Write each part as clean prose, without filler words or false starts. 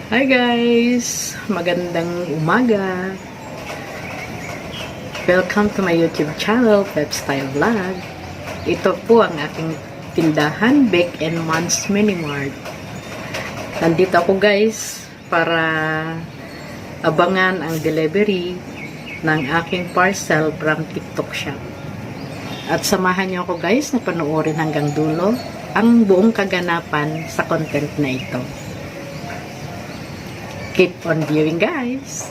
Hi guys! Magandang umaga! Welcome to my YouTube channel, Pep Style Vlog. Ito po ang aking tindahan, Bake and Mons Mini Mart. Nandito ako guys para abangan ang delivery ng aking parcel from TikTok shop. At samahan niyo ako guys na panoorin hanggang dulo ang buong kaganapan sa content na ito. Keep on viewing guys!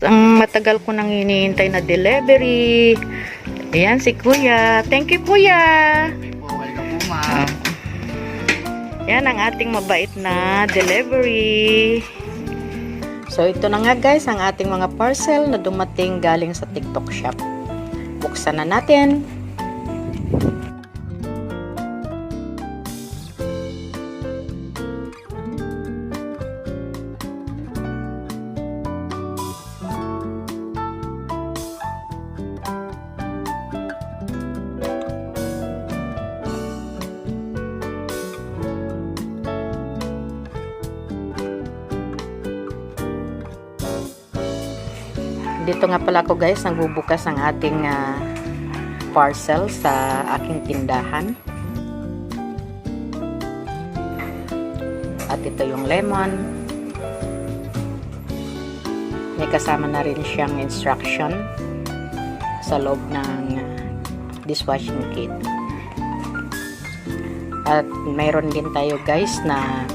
Ang matagal ko nang hinihintay na delivery. Ayan si Kuya. Thank you Kuya! Welcome po ma'am. Yan ang ating mabait na delivery. So, ito na nga guys, ang ating mga parcel na dumating galing sa TikTok shop. Buksan na natin. Dito nga pala ako guys, nagbubukas ang ating parcel sa aking tindahan. At ito yung lemon. May kasama na rin siyang instruction sa loob ng dishwashing kit. At mayroon din tayo guys na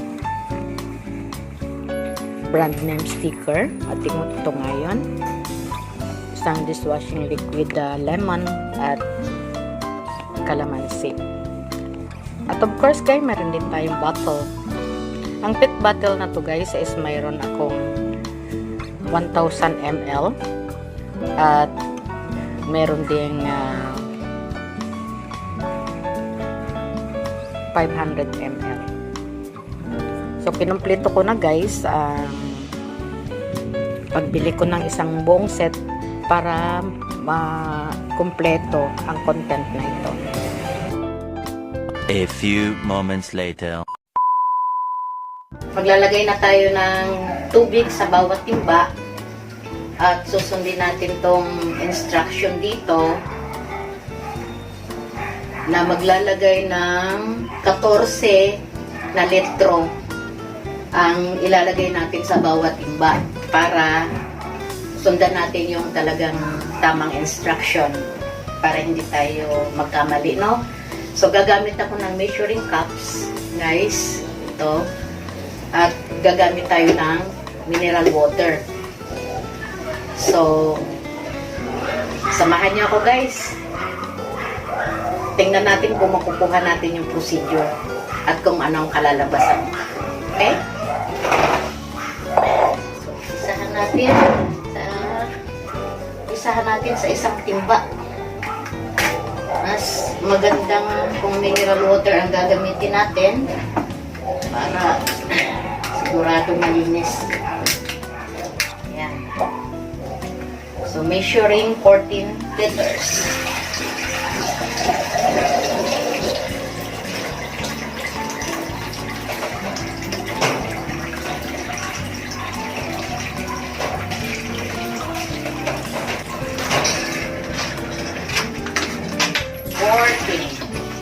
brand name sticker. At tingnan ito ngayon. Isang dishwashing liquid lemon at calamansi. At of course guys, meron din tayong bottle. Ang pet bottle na to guys is mayroon akong 1000 ml at meron ding 500 ml. So kinumpleto ko na guys pagbili ko ng isang buong set para kumpleto ang content na ito. A few moments later. Maglalagay na tayo ng tubig sa bawat timba at susundin natin tong instruction dito na maglalagay ng 14 na litro ang ilalagay natin sa bawat timba para sundan natin yung talagang tamang instruction para hindi tayo magkamali, no? So, gagamit ako ng measuring cups, guys. Ito. At gagamit tayo ng mineral water. So, samahan niyo ako, guys. Tingnan natin kung makukuha natin yung procedure at kung anong kalalabasan. Okay? So, isahan natin sa isang timba. Mas magandang kung mineral water ang gagamitin natin para sigurado malinis. Ayan. So, measuring 14 liters.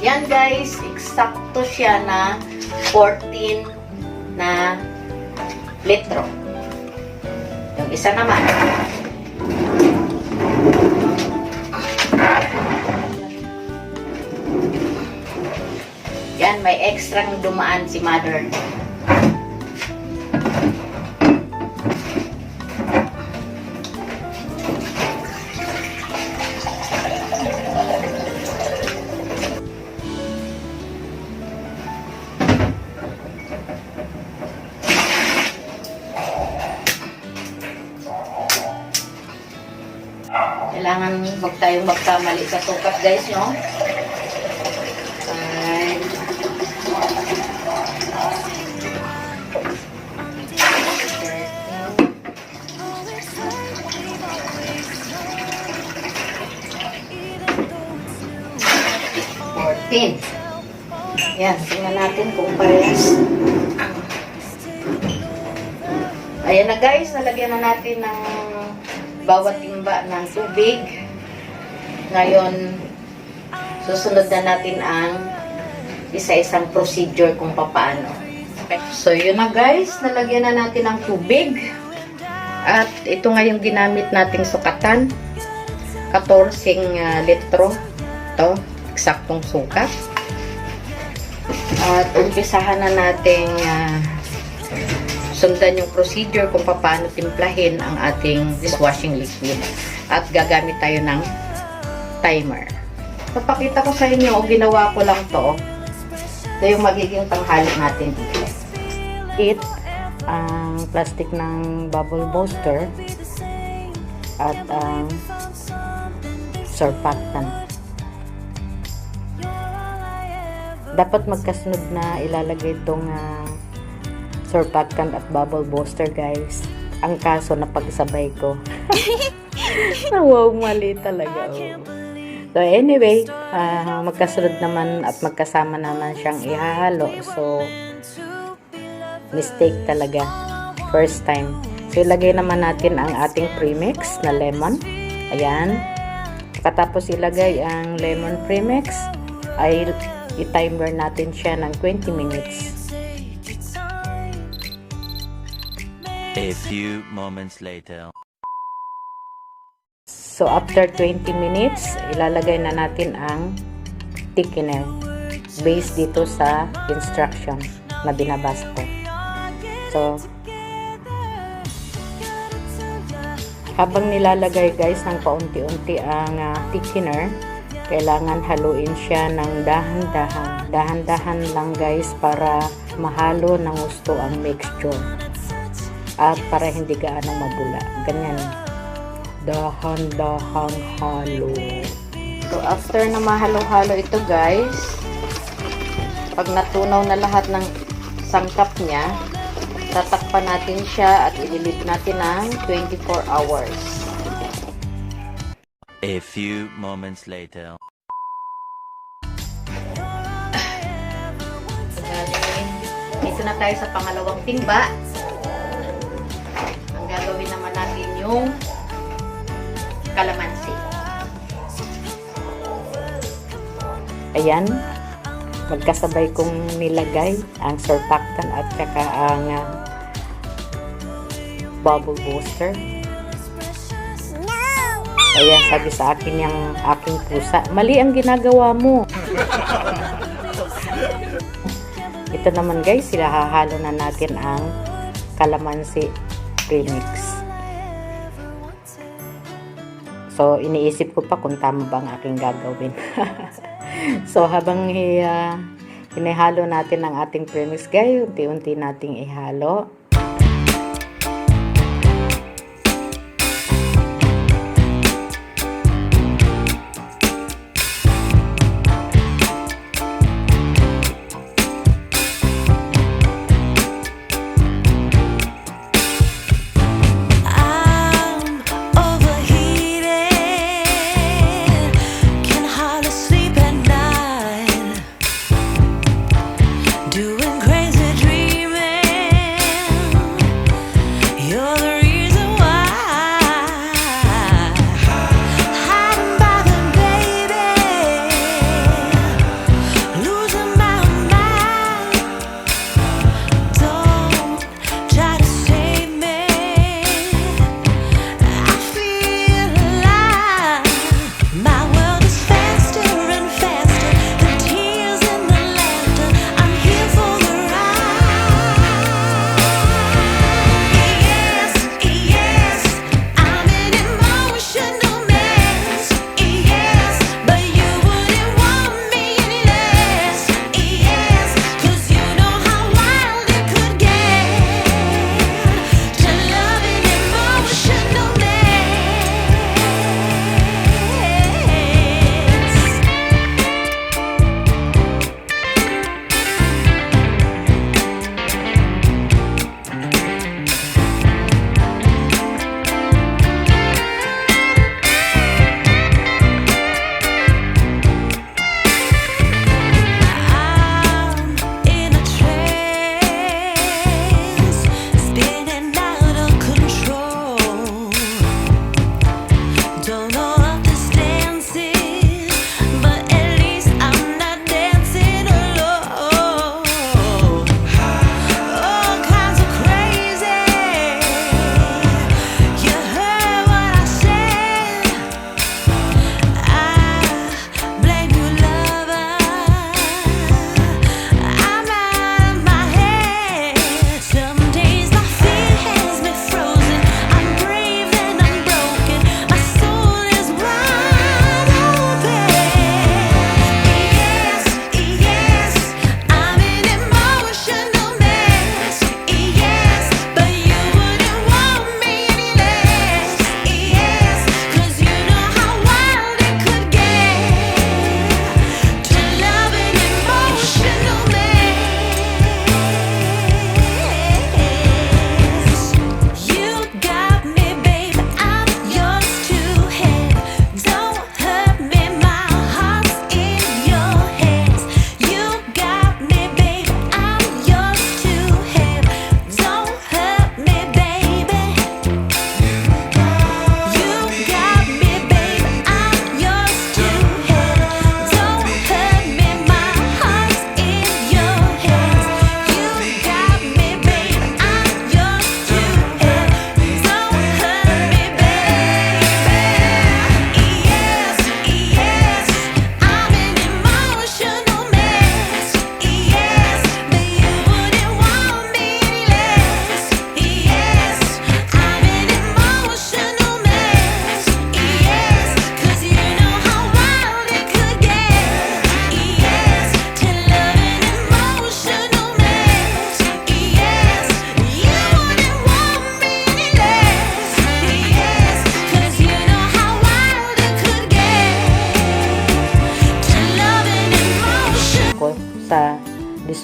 Yan guys, eksakto siya na 14 na litro. Yung isa naman. Yan, may extrang dumaan si mother. Kailangan wag tayong magkamali sa sukat guys, no? natin. Yan, tingnan natin kung parehas. Ayan na guys, nalagyan na natin ng bawat timba ng tubig. Ngayon, susunod na natin ang isa-isang procedure kung paano. So, yun na guys, nalagyan na natin ng tubig. At ito nga yung ginamit nating sukatan. 14 litro. Ito, eksaktong sukat. At umpisahan na nating sundan yung procedure kung paano timplahin ang ating dishwashing liquid. At gagamit tayo ng timer. Papakita ko sa inyo, ginawa ko lang to. Ito yung magiging panghalo natin dito. Ang plastic ng bubble booster at ang surfactant. Dapat magkasunod na ilalagay itong surfactant at bubble booster guys. Ang kaso na pagsabay ko. Wow, mali talaga. Oh. So anyway, magkasunod naman at magkasama naman siyang ihahalo. So mistake talaga. First time. So ilagay naman natin ang ating premix na lemon. Ayan. Katapos ilagay ang lemon premix, ay i-timer natin siya ng 20 minutes. A few moments later. So after 20 minutes, ilalagay na natin ang thickener based dito sa instruction na binabasa ko. So habang nilalagay guys ng paunti-unti ang thickener, kailangan haluin siya ng dahan-dahan. Dahan-dahan lang guys para mahalo ng gusto ang mixture. At para hindi gaano mabula. Ganyan. Dahan-dahang halo. So after na mahalo-halo ito guys, pag natunaw na lahat ng sangkap niya, tatakpan natin siya at i-leave natin ng 24 hours. A few moments later. Dito na tayo sa pangalawang timba. Ang gagawin naman natin yung kalamansi. Ayan. Magkasabay kong nilagay ang surfactant at saka ang bubble booster. Ayan, sabi sa akin yung aking pusa, mali ang ginagawa mo. Ito naman guys, hahalo na natin ang kalamansi premix. So, iniisip ko pa kung tama ba ang aking gagawin. So, habang hinihalo natin ang ating premix guys, unti-unti nating ihalo. Doing crazy dreaming.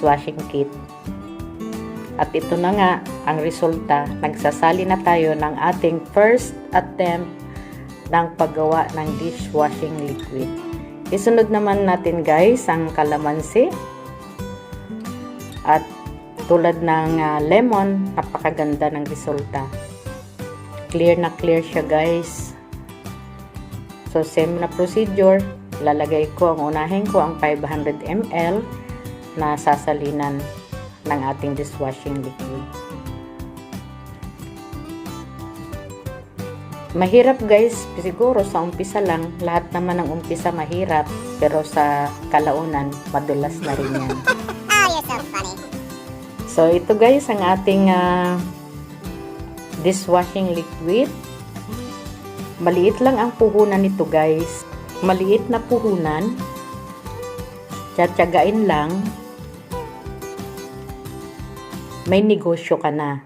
dishwashing kit. At ito na nga ang resulta. Nagsasali na tayo ng ating first attempt ng paggawa ng dishwashing liquid. Isunod naman natin guys ang kalamansi. At tulad ng lemon, napakaganda ng resulta. Clear na clear siya guys. So same na procedure. Lalagay ko unahin ko ang 500 ml na sasalinan ng ating dishwashing liquid. Mahirap guys, siguro sa umpisa lang, lahat naman ng umpisa mahirap, pero sa kalaunan, madulas na rin yan. Oh, you're so funny. So ito guys, ang ating dishwashing liquid. Maliit lang ang puhunan nito guys. Maliit na puhunan. Tiyagain lang. May negosyo ka na.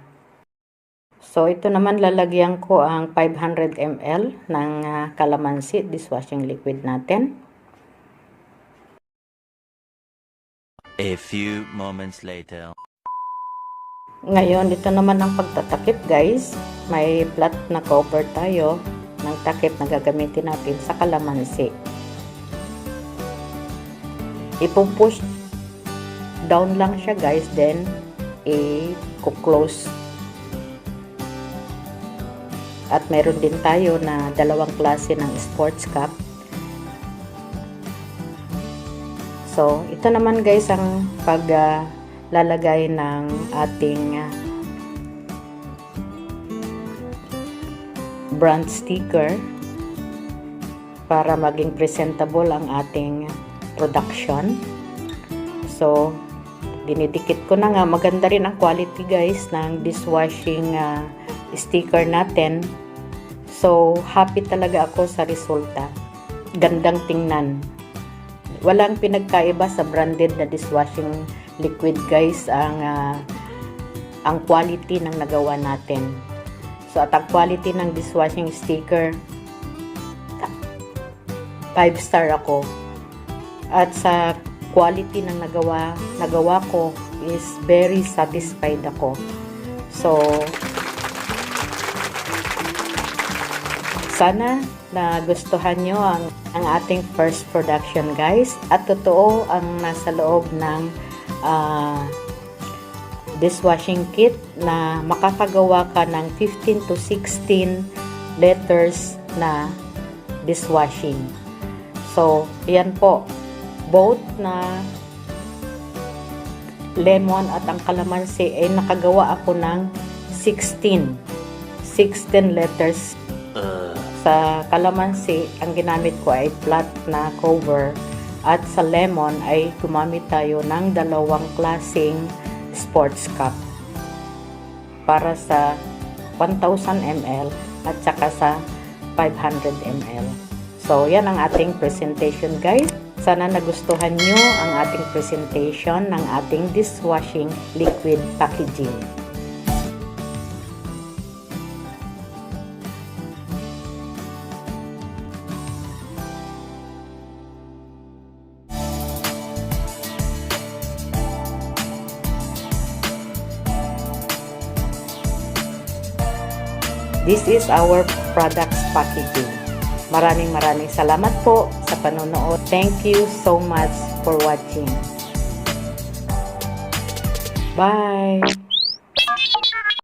So, ito naman lalagyan ko ang 500 ml ng kalamansi dishwashing liquid natin. A few moments later. Ngayon, ito naman ang pagtatakip guys. May flat na cover tayo ng takip na gagamitin natin sa kalamansi. Ipo-push down lang siya guys, then i-close. At meron din tayo na dalawang klase ng sports cup. So, ito naman guys ang paglalagay ng ating brand sticker para maging presentable ang ating production. So, dinidikit ko na nga. Maganda rin ang quality guys ng dishwashing sticker natin. So, happy talaga ako sa resulta. Gandang tingnan. Walang pinagkaiba sa branded na dishwashing liquid guys ang quality ng nagawa natin. So, at ang quality ng dishwashing sticker, 5-star ako. At sa quality ng nagawa ko is very satisfied ako. So, sana nagustuhan nyo ang ating first production guys. At totoo ang nasa loob ng dishwashing kit na makakagawa ka ng 15 to 16 liters na dishwashing. So, yan po. Both na lemon at ang kalamansi ay nakagawa ako ng 16 liters. Sa kalamansi, ang ginamit ko ay flat na cover. At sa lemon ay gumamit tayo ng dalawang klaseng sports cup para sa 1,000 ml at saka sa 500 ml. So, yan ang ating presentation guys. Sana nagustuhan nyo ang ating presentation ng ating dishwashing liquid packaging. This is our products packaging. Maraming salamat po sa panonood. Thank you so much for watching. Bye!